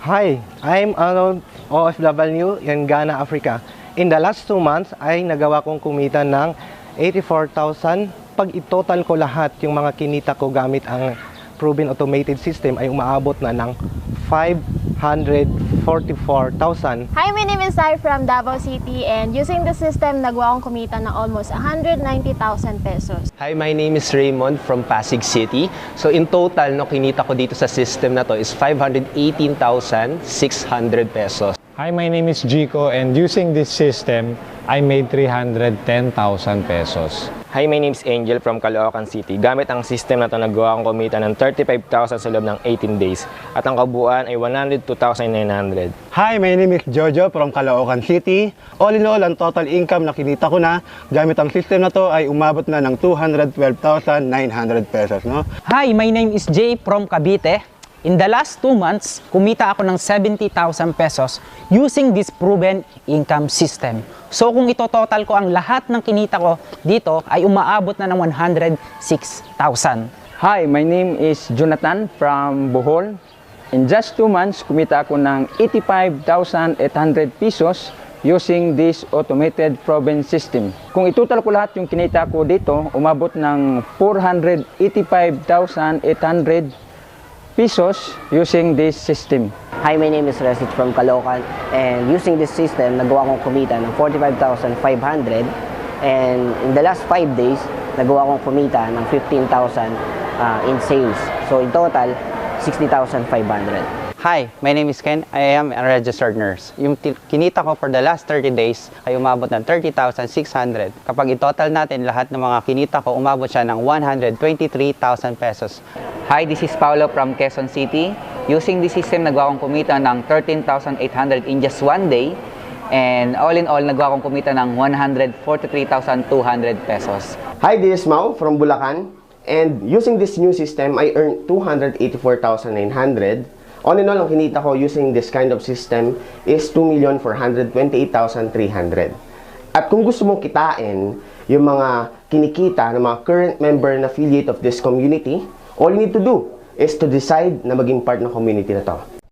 Hi, I'm Arnold, OFW in Ghana, Africa. In the last 2 months, ay nagawa kong kumita ng 84,000. Pag i-total ko lahat yung mga kinita ko gamit ang proven automated system ay umaabot na ng 544,000. Hi, my name is Sai from Davao City, and using the system, nagawa akong kumita ng almost 190,000 pesos. Hi, my name is Raymond from Pasig City. So in total, kinita ko dito sa system na to is 518,600 pesos. Hi, my name is Jico, and using this system, I made 310,000 pesos. Hi, my name is Angel from Caloocan City. Gamit ang system na ito, nagawa akong kumita ng 35,000 sa loob ng 18 days. At ang kabuuan ay 102,900. Hi, my name is Jojo from Caloocan City. All in all, ang total income na kinita ko na gamit ang system na to ay umabot na ng 212,900 pesos. No? Hi, my name is Jay from Cavite. In the last 2 months, kumita ako ng 70,000 pesos using this proven income system. So kung ito-total ko ang lahat ng kinita ko dito ay umaabot na ng 106,000. Hi, my name is Jonathan from Bohol. In just 2 months, kumita ako ng 85,800 pesos using this automated proven system. Kung itotal ko lahat yung kinita ko dito, umabot ng 485,800 pesos using this system. Hi, my name is Resit from Caloocan, and using this system, nagawa kong kumita ng 45,500, and in the last 5 days, nagawa kong kumita ng 15,000 in sales. So in total, 60,500. Hi, my name is Ken. I am a registered nurse. Yung kinita ko for the last 30 days ay umabot ng 30,600. Kapag i-total natin lahat ng mga kinita ko, umabot siya ng 123,000 pesos. Hi, this is Paulo from Quezon City. Using this system, nagawa kong kumita ng 13,800 in just 1 day. And all in all, nagawa kong kumita ng 143,200 pesos. Hi, this is Mau from Bulacan. And using this new system, I earned 284,900. All in all, ang kinita ko using this kind of system is 2,428,300. At kung gusto mong kitain yung mga kinikita ng mga current member and affiliate of this community, all you need to do is to decide na maging part ng community na to.